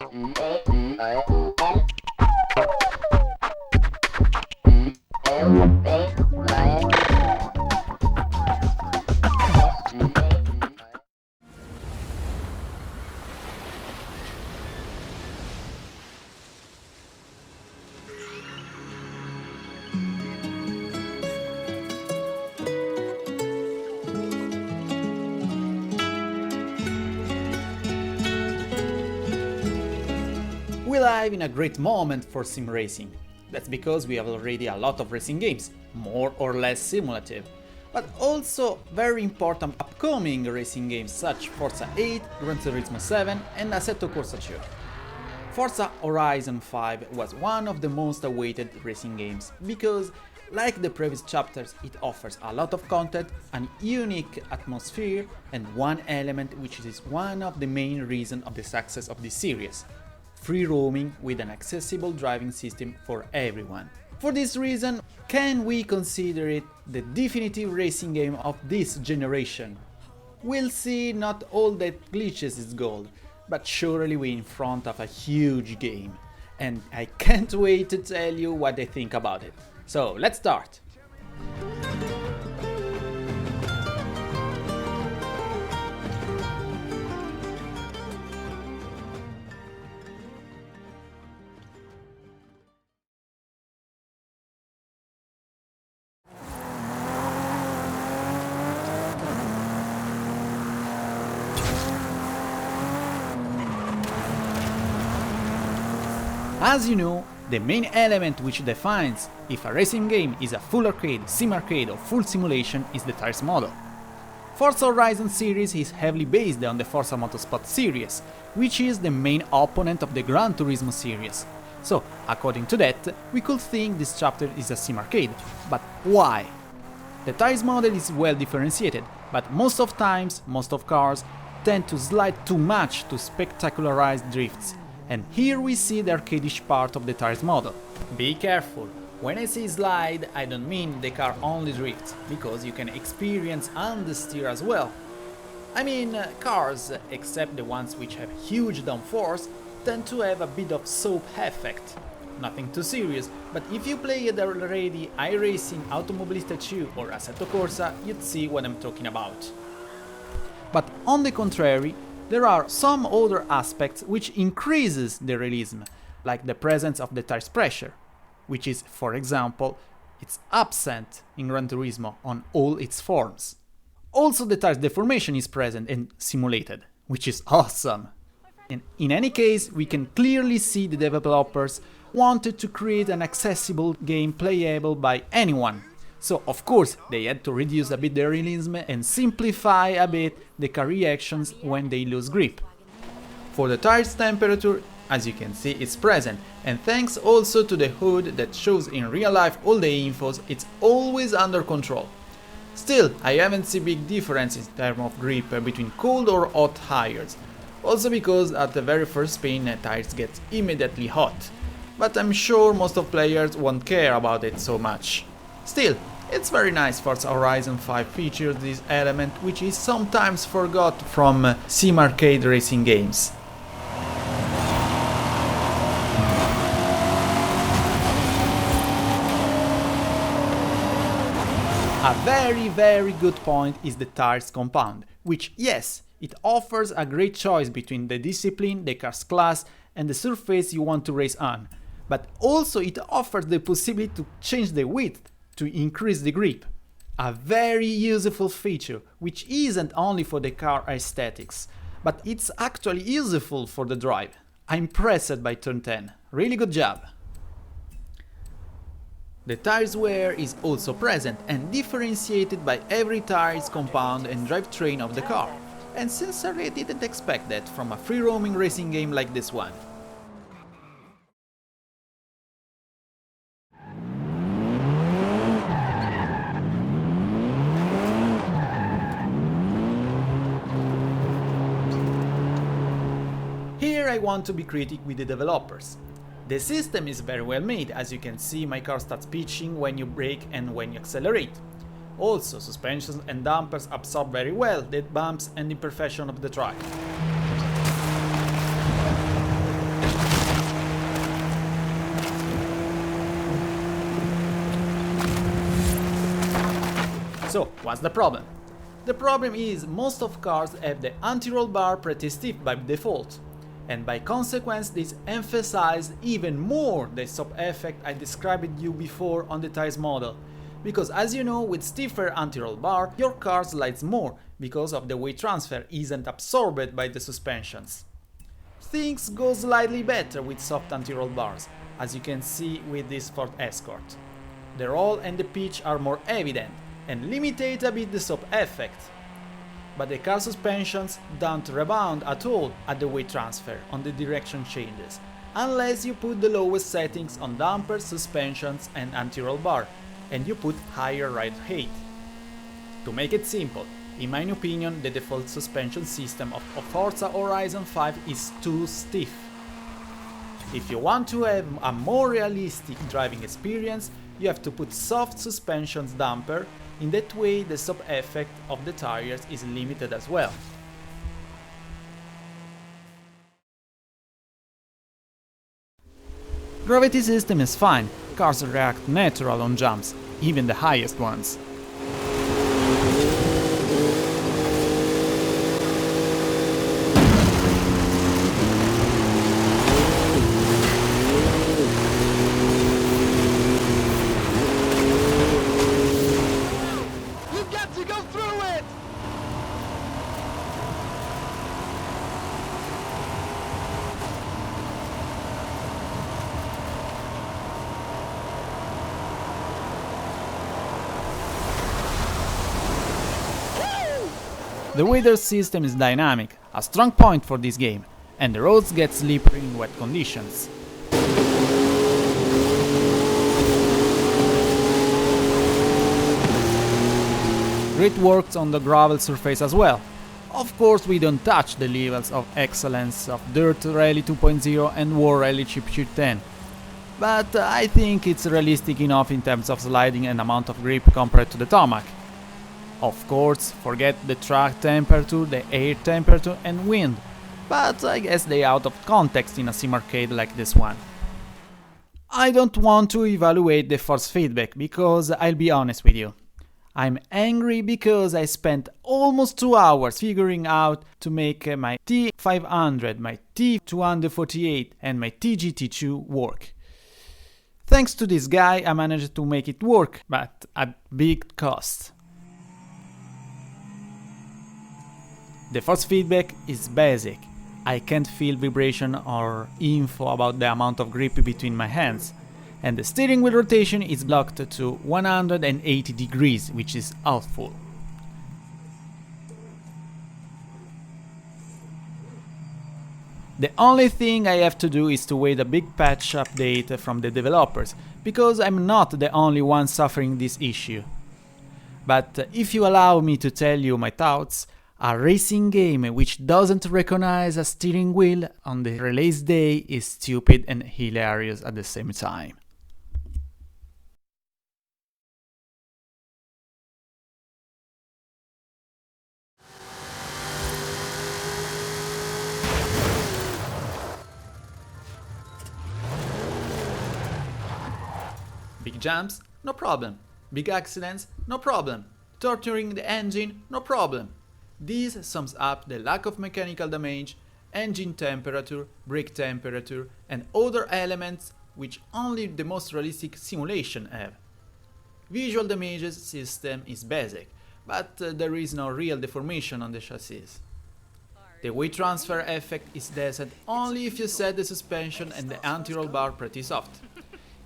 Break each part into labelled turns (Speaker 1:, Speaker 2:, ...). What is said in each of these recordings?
Speaker 1: We live in a great moment for sim racing. That's because we have already a lot of racing games, more or less simulative, but also very important upcoming racing games such Forza 8, Gran Turismo 7 and Assetto Corsa 2. Forza Horizon 5 was one of the most awaited racing games because, like the previous chapters, it offers a lot of content, an unique atmosphere and one element which is one of the main reasons of the success of this series: free roaming with an accessible driving system for everyone. For this reason, can we consider it the definitive racing game of this generation? We'll see, not all that glitches is gold, but surely we're in front of a huge game. And I can't wait to tell you what I think about it. So let's start! As you know, the main element which defines if a racing game is a full arcade, sim arcade or full simulation is the tires model. Forza Horizon series is heavily based on the Forza Motorsport series, which is the main opponent of the Gran Turismo series. So, according to that, we could think this chapter is a sim arcade, but why? The tires model is well differentiated, but most of times, most of cars tend to slide too much to spectacularize drifts. And here we see the arcadish part of the tires model. Be careful, when I say slide, I don't mean the car only drifts, because you can experience understeer as well. I mean, cars, except the ones which have huge downforce, tend to have a bit of soap effect. Nothing too serious, but if you played already iRacing, Automobilista 2 or Assetto Corsa, you'd see what I'm talking about. But on the contrary, there are some other aspects which increases the realism, like the presence of the tires pressure, which is, for example, it's absent in Gran Turismo on all its forms. Also the tires deformation is present and simulated, which is awesome. And in any case, we can clearly see the developers wanted to create an accessible game playable by anyone. So of course they had to reduce a bit the realism and simplify a bit the car reactions when they lose grip. For the tires temperature, as you can see, it's present, and thanks also to the hood that shows in real life all the infos, it's always under control. Still, I haven't seen big difference in terms of grip between cold or hot tires, also because at the very first spin tires get immediately hot, but I'm sure most of players won't care about it so much. Still, it's very nice Forza Horizon 5 features this element which is sometimes forgot from sim arcade racing games. A very good point is the tires compound, which, yes, it offers a great choice between the discipline, the car's class and the surface you want to race on, but also it offers the possibility to change the width to increase the grip. A very useful feature, which isn't only for the car aesthetics, but it's actually useful for the drive. I'm impressed by Turn 10, really good job! The tires wear is also present and differentiated by every tires compound and drivetrain of the car, and sincerely I didn't expect that from a free roaming racing game like this one. Here I want to be critical with the developers. The system is very well made, as you can see my car starts pitching when you brake and when you accelerate. Also, suspensions and dampers absorb very well the bumps and imperfection of the track. So, what's the problem? The problem is most of cars have the anti-roll bar pretty stiff by default, and by consequence this emphasizes even more the stop effect I described you before on the tires model, because as you know, with stiffer anti-roll bar your car slides more because of the weight transfer isn't absorbed by the suspensions. Things go slightly better with soft anti-roll bars, as you can see with this Ford Escort. The roll and the pitch are more evident and limitate a bit the stop effect. But the car suspensions don't rebound at all at the weight transfer on the direction changes, unless you put the lowest settings on dampers, suspensions and anti-roll bar, and you put higher ride height. To make it simple, in my opinion the default suspension system of Forza Horizon 5 is too stiff. If you want to have a more realistic driving experience, you have to put soft suspensions damper. In that way the stop effect of the tires is limited as well. Gravity system is fine, cars react natural on jumps, even the highest ones. The weather system is dynamic, a strong point for this game, and the roads get slippery in wet conditions. Great works on the gravel surface as well. Of course we don't touch the levels of excellence of Dirt Rally 2.0 and War Rally Chip Sheet 10, but I think it's realistic enough in terms of sliding and amount of grip compared to the tarmac. Of course, forget the track temperature, the air temperature and wind, but I guess they are out of context in a sim arcade like this one. I don't want to evaluate the force feedback because I'll be honest with you. I'm angry because I spent almost 2 hours figuring out to make my T500, my T248 and my TGT2 work. Thanks to this guy I managed to make it work, but at big cost. The force feedback is basic. I can't feel vibration or info about the amount of grip between my hands. And the steering wheel rotation is blocked to 180 degrees, which is awful. The only thing I have to do is to wait a big patch update from the developers, because I'm not the only one suffering this issue. But if you allow me to tell you my thoughts, a racing game which doesn't recognize a steering wheel on the release day is stupid and hilarious at the same time. Big jumps? No problem. Big accidents? No problem. Torturing the engine? No problem. This sums up the lack of mechanical damage, engine temperature, brake temperature, and other elements which only the most realistic simulation have. Visual damage system is basic, but there is no real deformation on the chassis. The weight transfer effect is decent only if you set the suspension and the anti-roll bar pretty soft.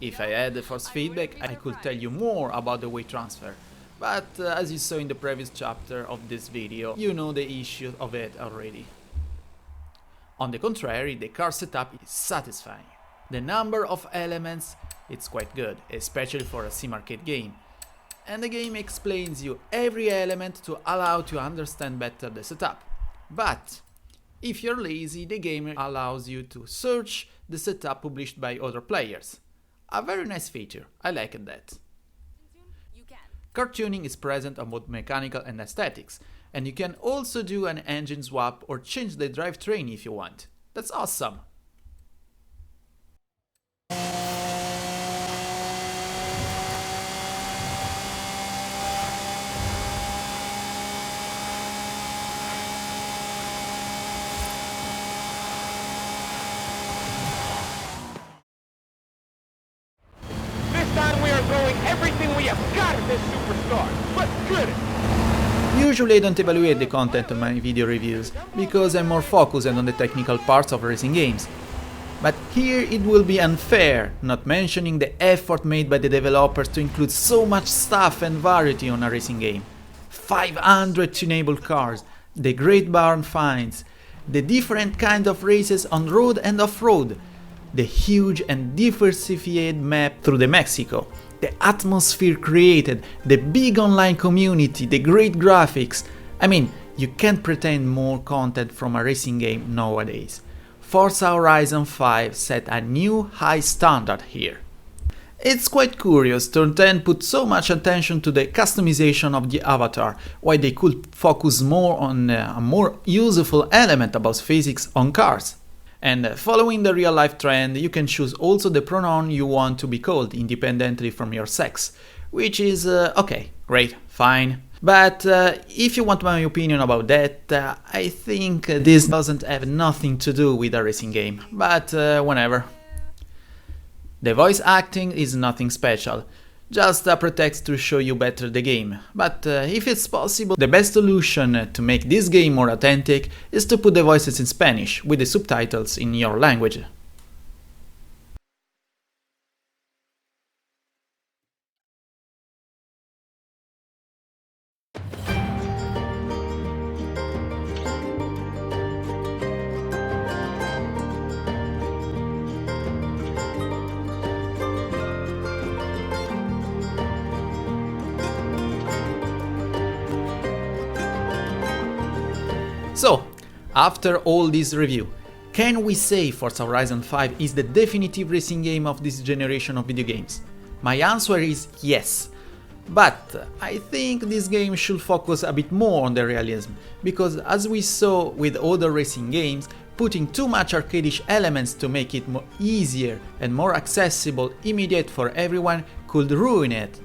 Speaker 1: If I had the force feedback, I could tell you more about the weight transfer. But as you saw in the previous chapter of this video, you know the issue of it already. On the contrary, the car setup is satisfying. The number of elements, it's quite good, especially for a sim arcade game. And the game explains you every element to allow to understand better the setup. But if you're lazy, the game allows you to search the setup published by other players. A very nice feature, I liked that. Car tuning is present on both mechanical and aesthetics, and you can also do an engine swap or change the drivetrain if you want. That's awesome! Usually I don't evaluate the content of my video reviews, because I'm more focused on the technical parts of racing games. But here it will be unfair not mentioning the effort made by the developers to include so much stuff and variety on a racing game. 500 tunable cars, the great barn finds, the different kind of races on road and off-road, the huge and diversified map through the Mexico, the atmosphere created, the big online community, the great graphics. I mean, you can't pretend more content from a racing game nowadays. Forza Horizon 5 set a new high standard here. It's quite curious Turn10 put so much attention to the customization of the avatar, while they could focus more on a more useful element about physics on cars. And following the real life trend, you can choose also the pronoun you want to be called independently from your sex, which is okay, great, fine. But if you want my opinion about that, I think this doesn't have nothing to do with a racing game, but whatever. The voice acting is nothing special, just a pretext to show you better the game, but if it's possible, the best solution to make this game more authentic is to put the voices in Spanish, with the subtitles in your language. So, after all this review, can we say Forza Horizon 5 is the definitive racing game of this generation of video games? My answer is yes. But I think this game should focus a bit more on the realism, because as we saw with other racing games, putting too much arcadish elements to make it more easier and more accessible, immediate for everyone could ruin it.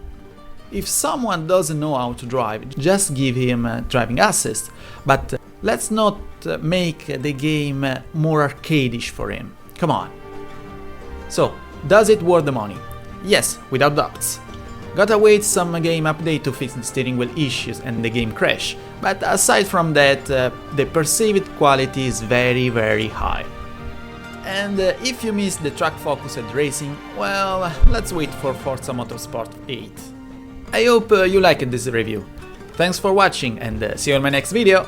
Speaker 1: If someone doesn't know how to drive, just give him driving assist, but let's not make the game more arcadish for him. Come on. So, does it worth the money? Yes, without doubts. Gotta wait some game update to fix the steering wheel issues and the game crash, but aside from that, the perceived quality is very high. And if you missed the track-focused racing, well, let's wait for Forza Motorsport 8. I hope you liked this review. Thanks for watching and see you in my next video!